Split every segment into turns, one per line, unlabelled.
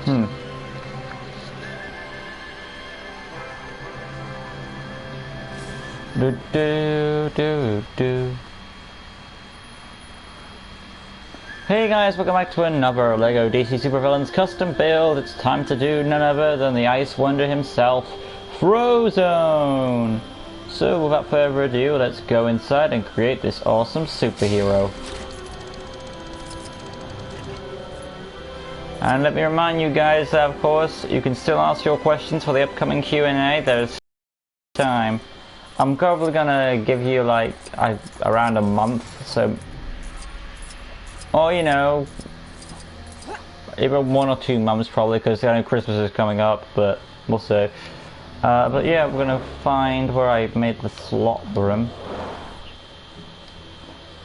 Hmm. Do do do do. Hey guys, welcome back to another LEGO DC Supervillains custom build. It's time to do none other than the Ice Wonder himself, Frozone! So without further ado, let's go inside and create this awesome superhero. And let me remind you guys that of course you can still ask your questions for the upcoming Q&A. There's time. I'm probably gonna give you like around a month, so, or you know, even 1 or 2 months probably, because I know Christmas is coming up, but we'll see. But yeah, we're gonna find where I made the slot room.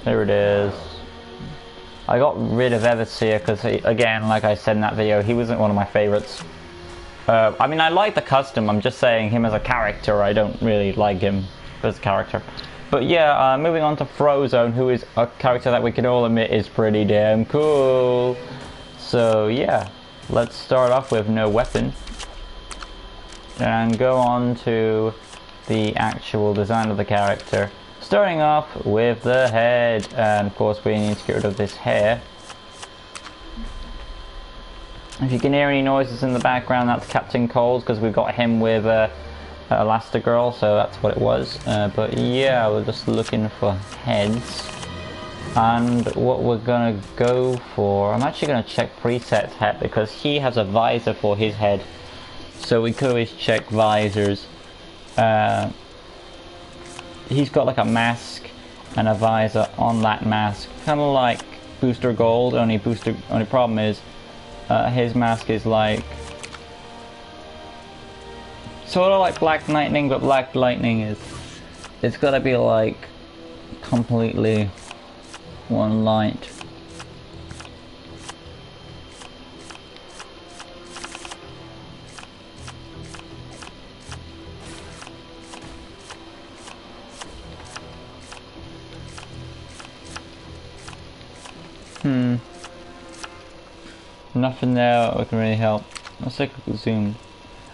There it is. I got rid of Everseer because, again, like I said in that video, he wasn't one of my favorites. I mean, I like the custom, I'm just saying him as a character, I don't really like him as a character. But yeah, moving on to Frozone, who is a character that we can all admit is pretty damn cool. So yeah, let's start off with no weapon. And go on to the actual design of the character. Starting off with the head, and of course we need to get rid of this hair. If you can hear any noises in the background, that's Captain Cold, because we got him with Elastigirl, so that's what it was. But yeah, we're just looking for heads. And what we're gonna go for, I'm actually gonna check Preset's head, because he has a visor for his head. So we could always check visors. He's got like a mask and a visor on that mask, kind of like Booster Gold. Only problem is his mask is like sort of like Black Lightning, but Black Lightning is, it's got to be like completely one light. Nothing there that can really help. Let's take a zoom.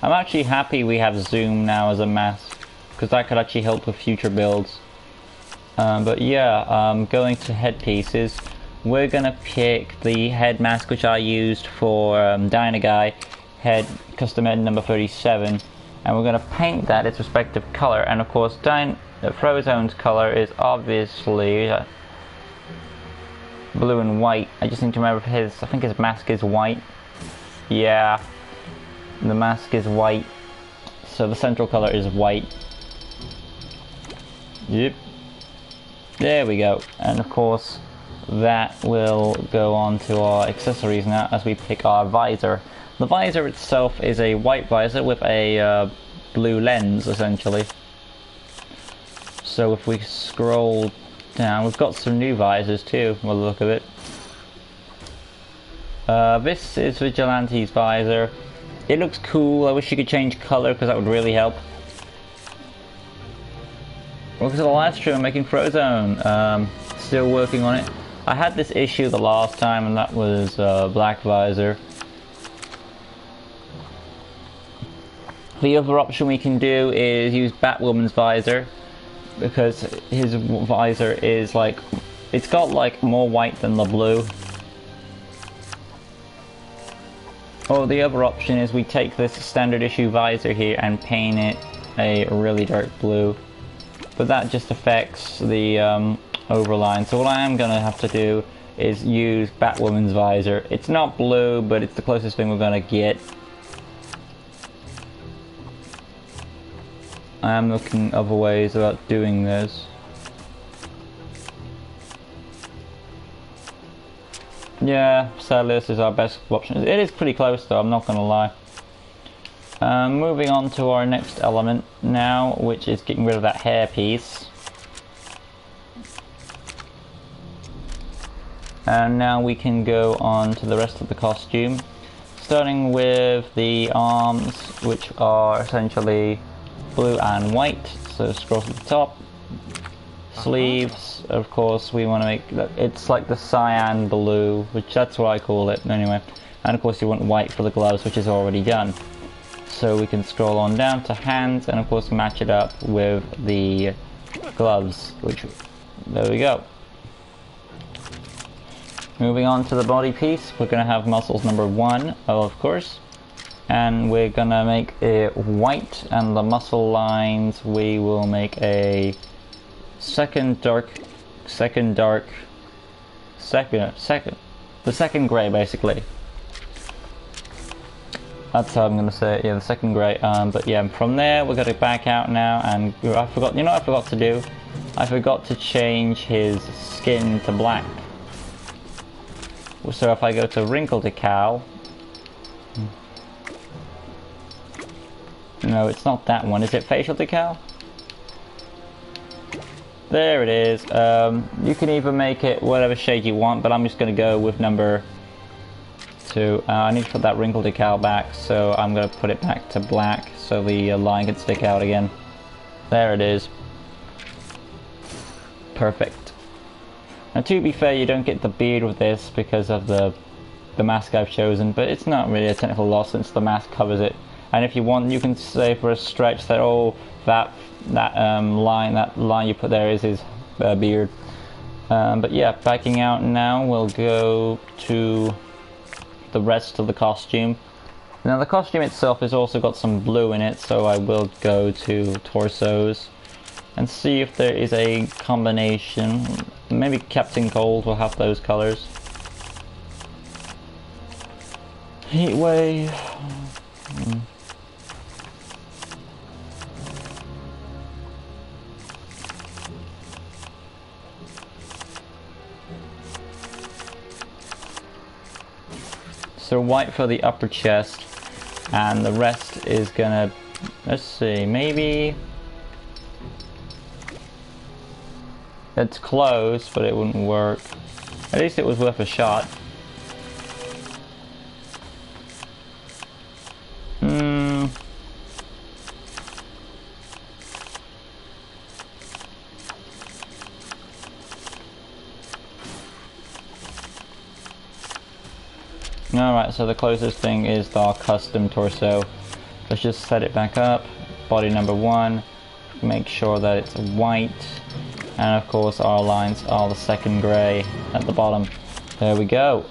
I'm actually happy we have zoom now as a mask, because that could actually help with future builds. But yeah, going to headpieces, we're gonna pick the head mask which I used for Dynaguy head, custom head number 37, and we're gonna paint that its respective color. And of course, Frozone's color is obviously blue and white. I just need to remember I think his mask is white. Yeah, the mask is white, so the central color is white. Yep, there we go. And of course that will go on to our accessories now as we pick our visor. The visor itself is a white visor with a blue lens essentially. So if we scroll down, we've got some new visors too, by the look of it. This is Vigilante's visor. It looks cool. I wish you could change color because that would really help. Welcome to the live stream. I'm making Frozone. Still working on it. I had this issue the last time, and that was black visor. The other option we can do is use Batwoman's visor, because his visor is like, it's got like more white than the blue. Or the other option is we take this standard issue visor here and paint it a really dark blue, but that just affects the overline. So what I am gonna have to do is use Batwoman's visor. It's not blue, but it's the closest thing we're gonna get. I am looking other ways about doing this. Yeah, sadly this is our best option. It is pretty close though, I'm not gonna lie. Moving on to our next element now, which is getting rid of that hair piece. And now we can go on to the rest of the costume. Starting with the arms, which are essentially blue and white, so scroll to the top. Sleeves, of course, we want to make, it's like the cyan blue, which that's what I call it anyway. And of course you want white for the gloves, which is already done. So we can scroll on down to hands and of course match it up with the gloves, which, there we go. Moving on to the body piece, we're going to have muscles number 1, of course. And we're going to make it white, and the muscle lines we will make a the second grey basically. That's how I'm gonna say it, yeah, the second grey. But yeah, from there we're gonna back out now, and you know what I forgot to do? I forgot to change his skin to black. So if I go to wrinkle decal, no, it's not that one. Is it facial decal? There it is. You can either make it whatever shade you want, but I'm just gonna go with number 2. I need to put that wrinkle decal back, so I'm gonna put it back to black so the line can stick out again. There it is. Perfect. Now to be fair, you don't get the beard with this because of the mask I've chosen, but it's not really a technical loss since the mask covers it. And if you want, you can say for a stretch that, oh, that line you put there is his beard. But yeah, backing out now, we'll go to the rest of the costume. Now the costume itself has also got some blue in it, so I will go to torsos and see if there is a combination. Maybe Captain Cold will have those colors. Heatwave. So white for the upper chest, and the rest is gonna, let's see, maybe it's close, but it wouldn't work. At least it was worth a shot. Alright, so the closest thing is our custom torso. Let's just set it back up. Body number 1. Make sure that it's white. And of course our lines are the second grey at the bottom. There we go.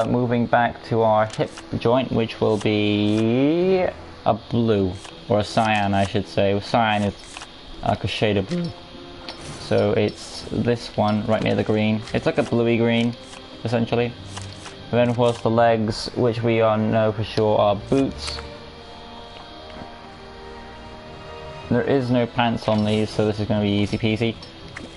Moving back to our hip joint, which will be a blue. Or a cyan, I should say. Cyan is like a shade of blue. So it's this one right near the green. It's like a bluey green, essentially. And then of course the legs, which we all know for sure are boots. There is no pants on these, so this is going to be easy peasy.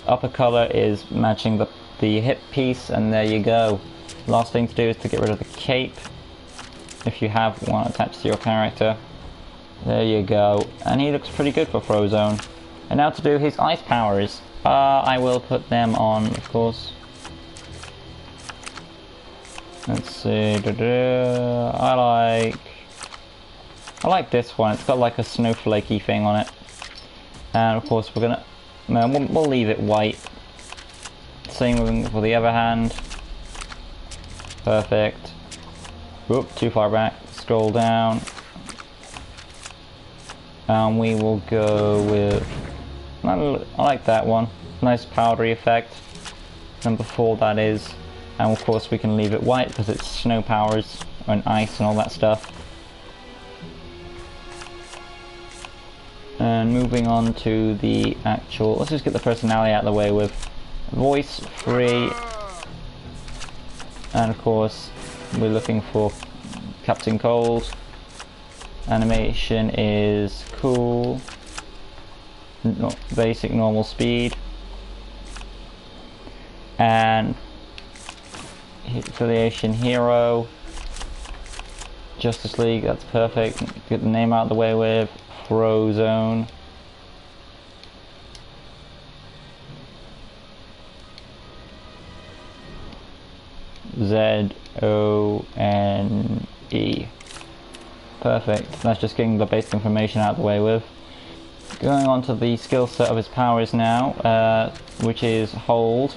Upper color is matching the hip piece, and there you go. Last thing to do is to get rid of the cape, if you have one attached to your character. There you go, and he looks pretty good for Frozone. And now to do his ice powers. I will put them on, of course. Let's see. I like this one. It's got like a snowflakey thing on it. And of course we'll leave it white. Same for the other hand. Perfect. Whoop, too far back. Scroll down. And we will go with, I like that one. Nice powdery effect. Number 4 that is. And of course we can leave it white because it's snow powers and ice and all that stuff. And moving on to the actual, let's just get the personality out of the way with voice free. And of course we're looking for Captain Cold. Animation is cool. Basic normal speed. And affiliation hero. Justice League, that's perfect. Get the name out of the way with Frozone. Z-O-N-E. Perfect. That's just getting the basic information out of the way with. Going on to the skill set of his powers now, which is hold.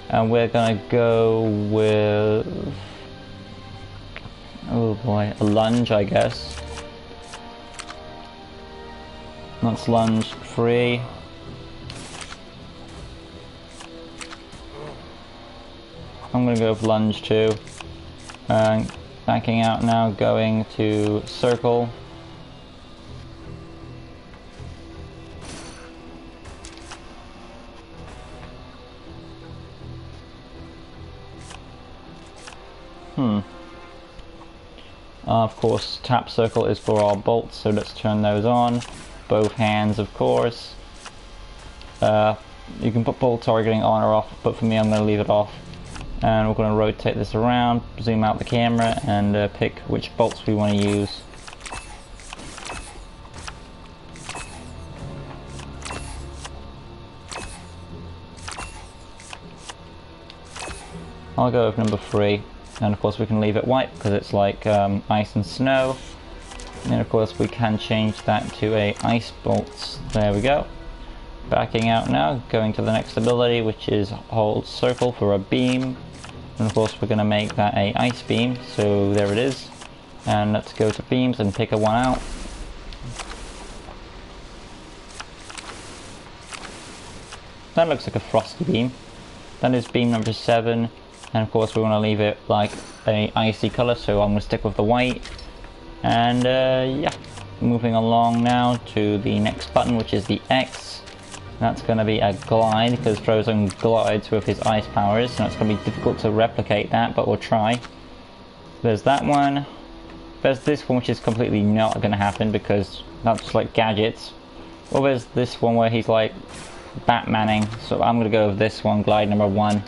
And we're gonna go with... boy. A lunge, I guess. Let's lunge 3. I'm gonna go with lunge 2. Backing out now, going to circle. Of course, tap circle is for our bolts, so let's turn those on. Both hands, of course. You can put bolt targeting on or off, but for me I'm going to leave it off. And we're going to rotate this around, zoom out the camera, and pick which bolts we want to use. I'll go with number 3. And of course we can leave it white because it's like ice and snow. And of course we can change that to a ice bolts. There we go. Backing out now, going to the next ability, which is hold circle for a beam. And of course we're going to make that a ice beam, so there it is. And let's go to beams and pick a one out. That looks like a frosty beam. That is beam number 7. And of course we want to leave it like a icy color, so I'm going to stick with the white. And yeah, moving along now to the next button, which is the X. That's going to be a glide, because Frozone glides with his ice powers, so it's going to be difficult to replicate that, but we'll try. There's that one. There's this one, which is completely not going to happen, because that's just like gadgets. Or there's this one where he's like Batmaning, so I'm going to go with this one, glide number 1.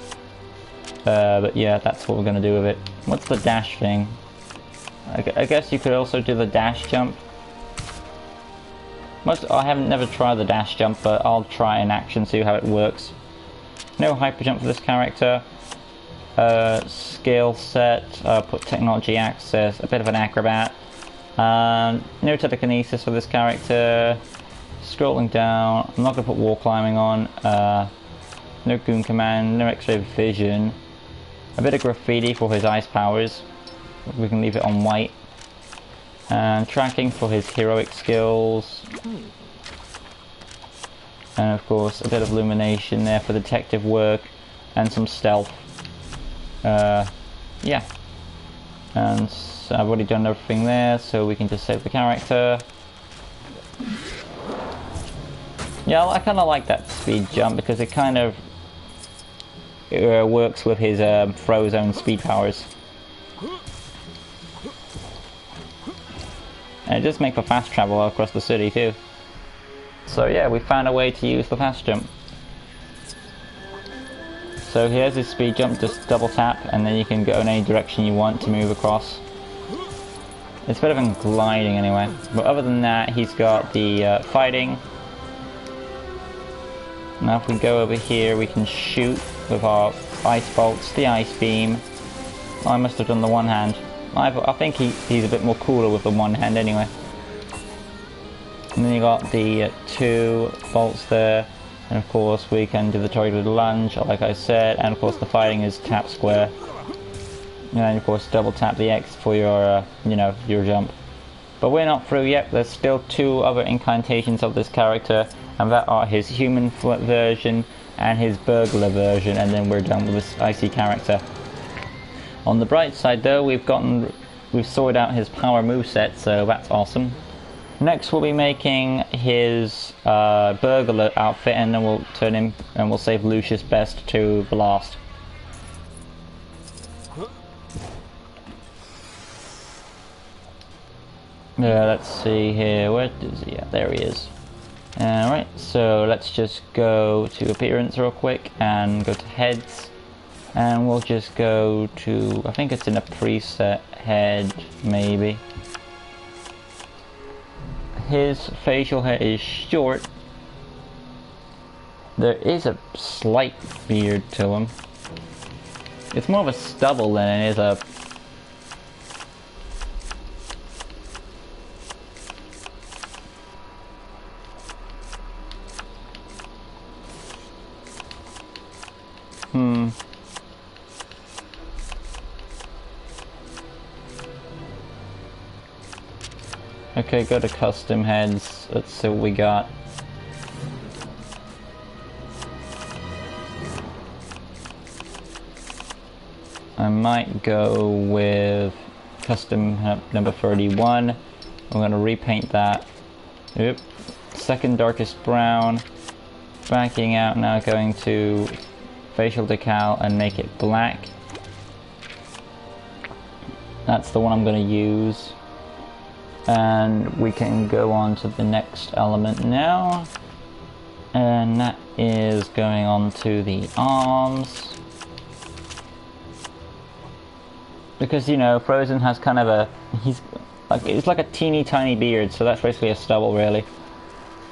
But yeah, that's what we're going to do with it. What's the dash thing? I guess you could also do the dash jump. I haven't never tried the dash jump, but I'll try in action, see how it works. No hyper jump for this character. Skill set, put technology access, a bit of an acrobat. No telekinesis for this character. Scrolling down, I'm not going to put wall climbing on. No goon command, no x-ray vision. A bit of graffiti for his ice powers. We can leave it on white. And tracking for his heroic skills. And of course a bit of illumination there for detective work. And some stealth. Yeah. And I've already done everything there, so we can just save the character. Yeah, I kind of like that speed jump because it kind of works with his Frozone speed powers. And it does make for fast travel across the city too. So yeah, we found a way to use the fast jump. So here's his speed jump, just double tap and then you can go in any direction you want to move across. It's better than gliding anyway. But other than that, he's got the fighting. Now if we go over here, we can shoot with our ice bolts, the ice beam. I must have done the one hand. I think he's a bit more cooler with the one hand anyway. And then you got the 2 bolts there. And of course we can do the targeted lunge, like I said. And of course the fighting is tap square. And of course double tap the X for your, you know, your jump. But we're not through yet. There's still 2 other incantations of this character. And that are his human version and his burglar version, and then we're done with this icy character. On the bright side though, we've sorted out his power moveset, so that's awesome. Next we'll be making his burglar outfit, and then we'll turn him and we'll save Lucius Best to the last. Let's see here, where is he? Yeah, there he is. Alright, so let's just go to appearance real quick and go to heads, and we'll just go to, I think it's in a preset head maybe. His facial hair is short. There is a slight beard to him. It's more of a stubble than it is a Okay, go to custom heads. Let's see what we got. I might go with custom number 31. I'm going to repaint that. Oop. Second darkest brown. Backing out now, going to facial decal and make it black. That's the one I'm going to use. And we can go on to the next element now. And that is going on to the arms. Because, you know, Frozone has kind of a... it's like a teeny tiny beard, so that's basically a stubble, really.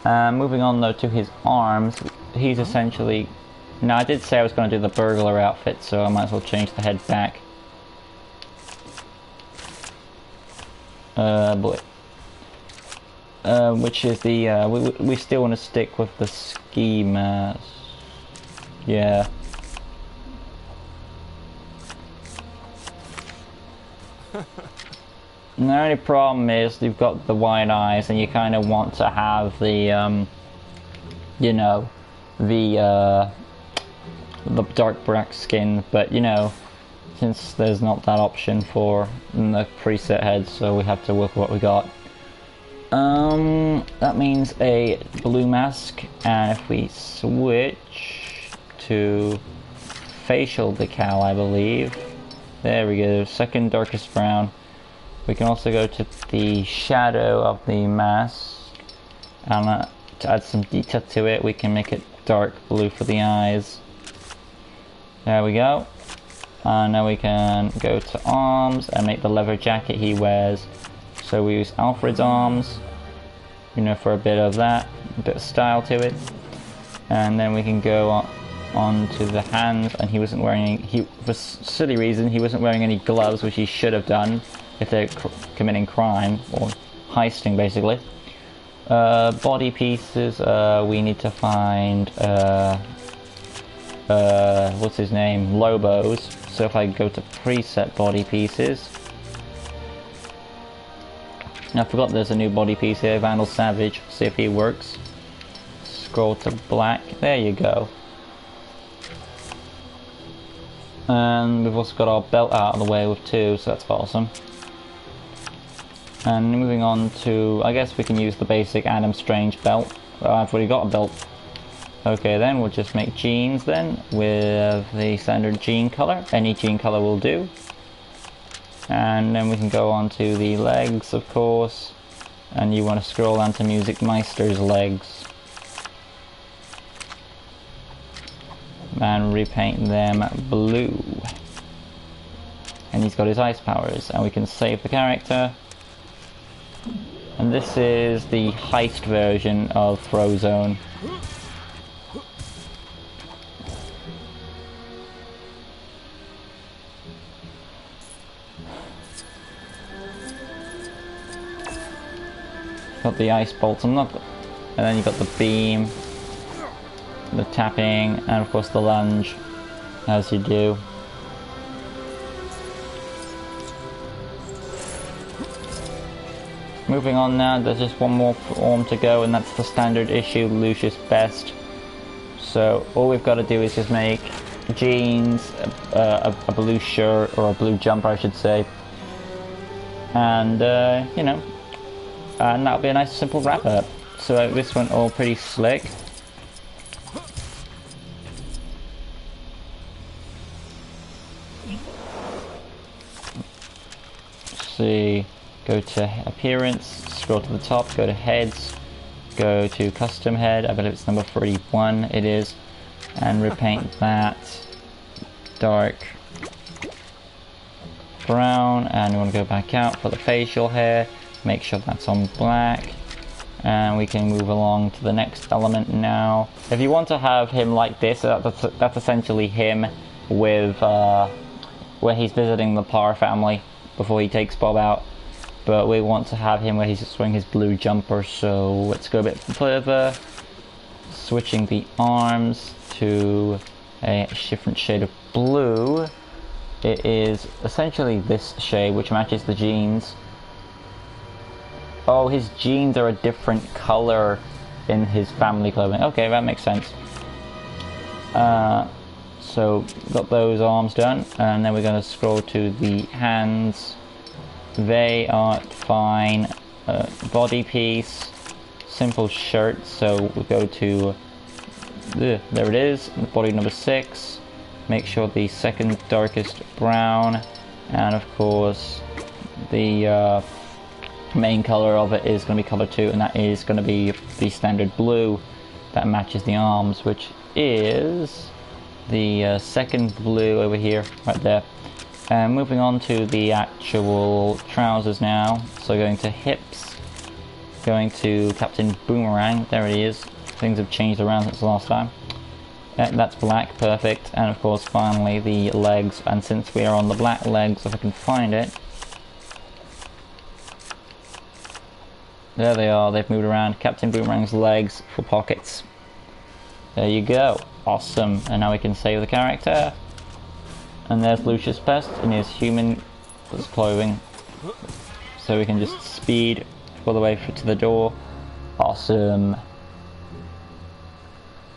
Moving on, though, to his arms. He's essentially... Now, I did say I was going to do the Burglar Outfit, so I might as well change the head back. Boy. Which is the, we still want to stick with the ski mask. Yeah. And the only problem is you've got the wide eyes and you kind of want to have the, you know, the dark black skin, but you know, since there's not that option for the preset heads, so we have to work with what we got. That means a blue mask, and if we switch to facial decal, I believe, there we go, second darkest brown. We can also go to the shadow of the mask, and to add some detail to it, we can make it dark blue for the eyes. There we go. And now we can go to arms and make the leather jacket he wears. So we use Alfred's arms, you know, for a bit of that, a bit of style to it. And then we can go on to the hands, and he wasn't wearing any, for silly reason, he wasn't wearing any gloves, which he should have done if they're committing crime, or heisting basically. Body pieces, we need to find, what's his name, Lobo's. So if I go to preset body pieces, I forgot there's a new body piece here, Vandal Savage, see if he works. Scroll to black, there you go. And we've also got our belt out of the way with two, so that's awesome. And moving on to, I guess we can use the basic Adam Strange belt. I've already got a belt. Okay, then we'll just make jeans then with the standard jean color. Any jean color will do. And then we can go on to the legs, of course. And you want to scroll down to Music Meister's legs. And repaint them blue. And he's got his ice powers. And we can save the character. And this is the heist version of Frozone. Got the ice bolts, and then you've got the beam, the tapping, and of course the lunge, as you do. Moving on now, there's just one more form to go, and that's the standard issue Lucius Best. So all we've got to do is just make jeans, a blue shirt, or a blue jumper I should say, and you know, and that'll be a nice simple wrap up. So this went all pretty slick. Let's see, go to appearance, scroll to the top, go to heads, go to custom head, I believe it's number 31 it is, and repaint that dark brown, and we want to go back out for the facial hair. Make sure that's on black, and we can move along to the next element now. If you want to have him like this, that's essentially him with where he's visiting the Parr family before he takes Bob out. But we want to have him where he's just wearing his blue jumper, so let's go a bit further. Switching the arms to a different shade of blue. It is essentially this shade, which matches the jeans. Oh, his jeans are a different color in his family clothing. Okay, that makes sense. So got those arms done, and then we're going to scroll to the hands. They are fine. Body piece, simple shirt. So we go to there it is, body number 6. Make sure the second darkest brown, and of course the main color of it is going to be color 2, and that is going to be the standard blue that matches the arms, which is the second blue over here, right there. And moving on to the actual trousers now. So going to hips, going to Captain Boomerang, there it is. Things have changed around since the last time. That's black, perfect. And of course finally the legs, and since we are on the black legs, if I can find it. There they are, they've moved around. Captain Boomerang's legs for pockets. There you go, awesome. And now we can save the character. And there's Lucius Pest in his human clothing. So we can just speed all the way to the door. Awesome.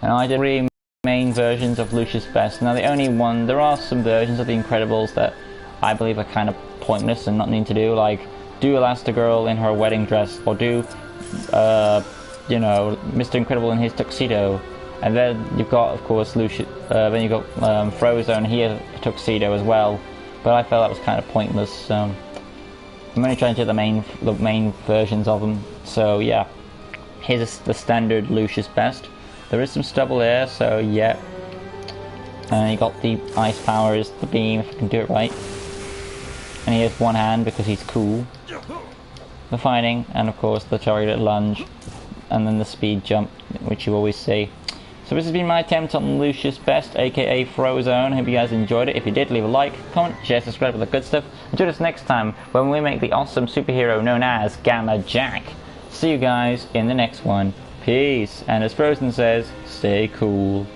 And I did 3 main versions of Lucius Pest. Now there are some versions of the Incredibles that I believe are kind of pointless and not needing to do, like do Elastigirl in her wedding dress, or do you know, Mr. Incredible in his tuxedo. And then you've got, of course, then you've got Frozone, he has a tuxedo as well. But I felt that was kind of pointless. I'm only trying to do the main versions of them. So yeah, here's the standard Lucius Pest. There is some stubble there, so yeah. And you got the ice powers, the beam, if I can do it right. And he has one hand because he's cool. The fighting, and of course the target lunge, and then the speed jump, which you always see. So this has been my attempt on Lucius Pest, aka Frozone. Hope you guys enjoyed it. If you did, leave a like, comment, share, subscribe for the good stuff. And join us next time when we make the awesome superhero known as Gamma Jack. See you guys in the next one. Peace. And as Frozen says, stay cool.